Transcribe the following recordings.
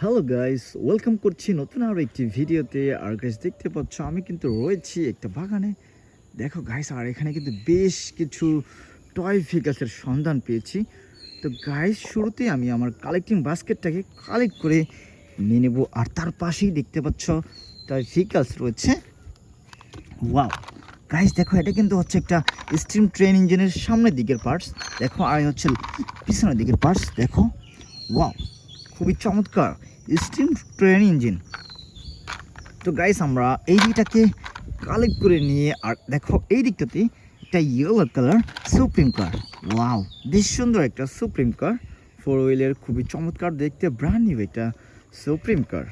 Hello guys, welcome করছি নতুন আরও একটি ভিডিওতে। আর গাইস দেখতে পাচ্ছ আমি কিন্তু রয়েছি একটা বাগানে। দেখো গাইস, আর এখানে কিন্তু বেশ কিছু টয় ভেহিকলসের সন্ধান পেয়েছি। তো গাইস, শুরুতেই আমি আমার কালেক্টিং বাস্কেটটাকে কালেক্ট করে নিয়ে নেব। আর তার পাশেই দেখতে পাচ্ছ টয় ভেহিকলস রয়েছে। ওয়াও গাইস, দেখো এটা কিন্তু হচ্ছে একটা স্টিম ট্রেন ইঞ্জিনের সামনের দিকের পার্টস। দেখো, আর হচ্ছে পিছনের দিকের পার্টস। দেখো, ওয়াও, খুবই চমৎকার স্টিম ট্রেন ইঞ্জিন। তো গাইস, আমরা এই দিকটাকে কালেক্ট করে নিয়ে, আর দেখো এই দিকটাতে একটা ইয়েলো কালার সুপ্রিম কার। ওয়াও, বেশ সুন্দর একটা সুপ্রিম কার, 4 হুইলের, খুবই চমৎকার দেখতে, ব্র্যান্ড নিউ একটা সুপ্রিম কার।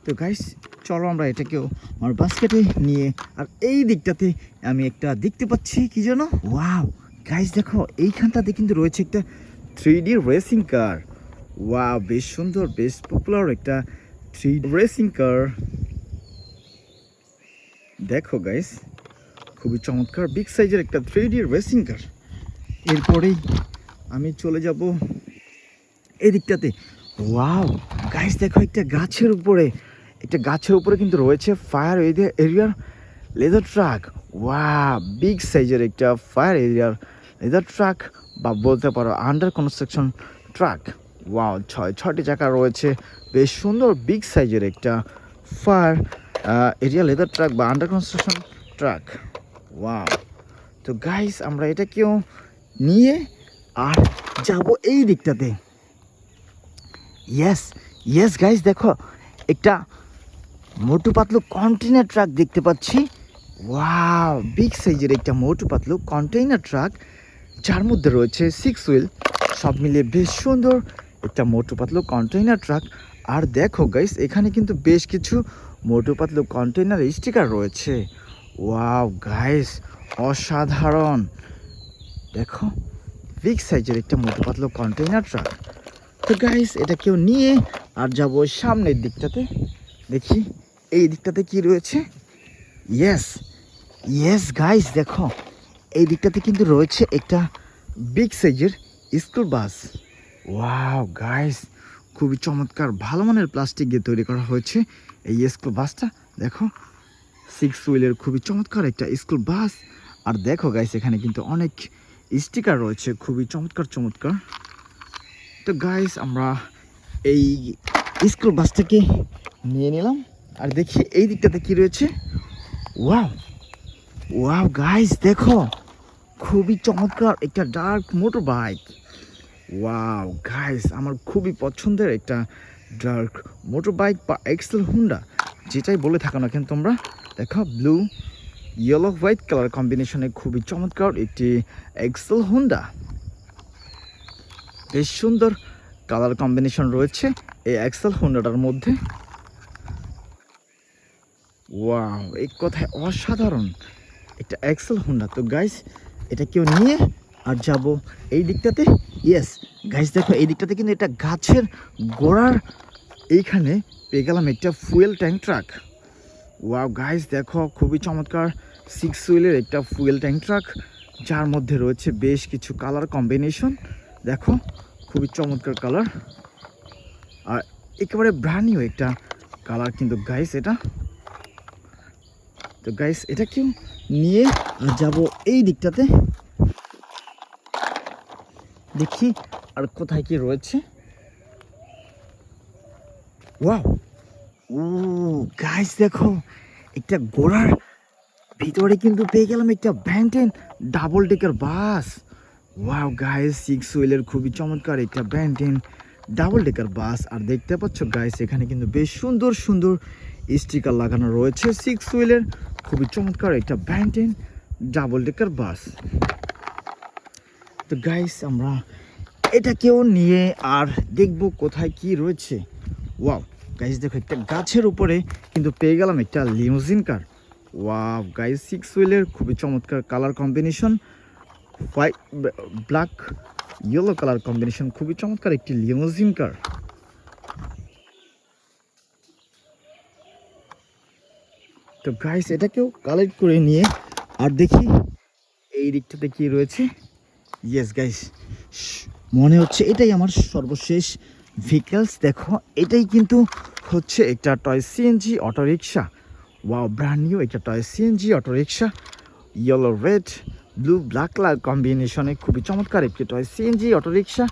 তো গাইস, চলো আমরা এটাকেও আমার বাস্কেটে নিয়ে, আর এই দিকটাতে আমি একটা দেখতে পাচ্ছি কি যেন। ওয়াও গাইস, দেখো এইখানটাতে কিন্তু রয়েছে একটা 3D রেসিং কার। ওয়াও, বেশ সুন্দর, বেশ পপুলার একটা 3D রেসিং কার। দেখো গাইস, খুবই চমৎকার বিগ সাইজের একটা 3D রেসিং কার। এরপরেই আমি চলে যাব এই দিকটাতে। ওয়াও গাইস, দেখো একটা গাছের উপরে কিন্তু রয়েছে ফায়ার এরিয়ার লেদার ট্রাক। ওয়াও, বিগ সাইজের একটা ফায়ার এরিয়ার লেদার ট্রাক, বা বলতে পারো আন্ডার কনস্ট্রাকশন ট্রাক। ওয়াও, ছয়টি চাকা রয়েছে, বেশ সুন্দর বিগ সাইজের একটা ফায়ার এরিয়া লেদার ট্রাক বা আন্ডার কনস্ট্রাকশন ট্রাক। ওয়াও, তো গাইস আমরা এটাকেও নিয়ে আর যাব এই দিকটাতে। ইয়েস ইয়েস গাইস, দেখো একটা মোটু পাতলু কন্টেইনার ট্রাক দেখতে পাচ্ছি। ওয়াও, বিগ সাইজের একটা মোটু পাতলু কন্টেইনার ট্রাক, যার মধ্যে রয়েছে 6 হুইল। সব মিলিয়ে বেশ সুন্দর একটা মোটু পাতলু কন্টেইনার ট্রাক। আর দেখো গাইস, এখানে কিন্তু বেশ কিছু মোটু পাতলু কন্টেইনার স্টিকার রয়েছে। ওয়াও গাইস, অসাধারণ। দেখো, বিগ সাইজের একটা মোটু পাতলু কন্টেইনার ট্রাক। তো গাইস, এটা কেউ নিয়ে আর যাবো সামনের দিকটাতে। দেখি এই দিকটাতে কি রয়েছে। ইয়েস ইয়েস গাইস, দেখো এই দিকটাতে কিন্তু রয়েছে একটা বিগ সাইজের স্কুল বাস। ওয়াও গাইস, খুবই চমৎকার, ভালো মানের প্লাস্টিক দিয়ে তৈরি করা হয়েছে এই স্কুল বাসটা। দেখো, 6 হুইলের খুবই চমৎকার একটা স্কুল বাস। আর দেখো গাইস, এখানে কিন্তু অনেক স্টিকার রয়েছে, খুবই চমৎকার চমৎকার। তো গাইস, আমরা এই স্কুল বাসটাকে নিয়ে নিলাম। আর দেখি এই দিকটাতে কি রয়েছে। ওয়াও ওয়াও গাইস, দেখো খুবই চমৎকার একটা dark motor bike. Wow guys, আমার খুবই পছন্দের একটা ডার্ক মোটর বাইক বা এক্সেল হুন্ডা, যেটাই বলে থাকো না কেন তোমরা। দেখো, ব্লু ইয়েলো হোয়াইট কালার কম্বিনেশনে খুবই চমৎকার একটি এক্সেল হুন্ডা। বেশ সুন্দর কালার কম্বিনেশন রয়েছে এই এক্সেল হুন্ডাটার মধ্যে। ওয়াও, এই কথায় অসাধারণ একটা এক্সেল হুন্ডা। তো গাইস, এটা কেউ নিয়ে আর যাব এই দিকটাতে। ইয়েস গাইস, দেখো এই দিকটাতে কিন্তু এটা গাছের গোড়ার এইখানে পেয়ে গেলাম একটা fuel tank truck. Wow guys, দেখো খুবই চমৎকার 6 হুইলের একটা ফুয়েল ট্যাঙ্ক ট্রাক, যার মধ্যে রয়েছে বেশ কিছু কালার কম্বিনেশন। দেখো, খুবই চমৎকার কালার, আর একেবারে ব্র্যান্ড নিউ একটা কালার কিন্তু গাইস এটা। তো গাইস, এটা কেউ নিয়ে যাব এই দিকটাতে। দেখি আর কোথায় কি রয়েছে। ওয়াও ও গাইস, দেখো একটা ঘোড়ার ভিতরে কিন্তু পেয়ে গেলাম একটা Ben10 ডাবল ডেকার বাস। ওয়াও গাইস, 6 হুইলের খুবই চমৎকার একটা Ben10 ডাবল ডেকার বাস। আর দেখতে পাচ্ছ গাইস, এখানে কিন্তু বেশ সুন্দর সুন্দর স্টিকার লাগানো রয়েছে 6 হুইলের, খুবই চমৎকার একটা Ben10 ডাবল ডেকার বাস। তো গাইস, আমরা এটাকেও নিয়ে আর দেখব কোথায় কি রয়েছে। ওয়াও গাইস, দেখো একটা গাছের উপরে কিন্তু পেয়ে গেলাম একটা লিমুজিন কার। ওয়াও গাইস, 6 হুইলের খুবই চমৎকার colour combination, white black yellow colour combination, খুবই চমৎকার একটি লিমুজিন কার। তো গাইস, এটাকেও কালেক্ট করে নিয়ে আর দেখি এই দিকটাতে কি রয়েছে। ইয়েস গাইস, মনে হচ্ছে এটাই আমার সর্বশেষ ভেহিকেলস দেখো, এটাই কিন্তু হচ্ছে একটা toy CNG autorickshaw. Wow, brand new একটা toy CNG autorickshaw, yellow red blue black colour কম্বিনেশনে খুবই চমৎকার একটি টয় সিএনজি অটোরিকশা,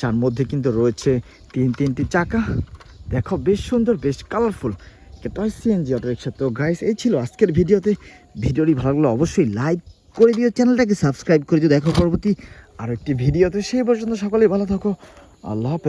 যার মধ্যে কিন্তু রয়েছে তিনটি চাকা। দেখো বেশ সুন্দর, বেশ কালারফুল একটা টয় সিএনজি অটোরিকশা। তো গাইস, এই ছিল আজকের ভিডিওতে। ভিডিওটি ভালো লাগলে অবশ্যই লাইক করে দিও, চ্যানেলটাকে সাবস্ক্রাইব করে দিও। দেখো পরবর্তী আরও একটি ভিডিওতে, সেই পর্যন্ত সকলেই ভালো থাকো। আল্লাহ হাফেজ।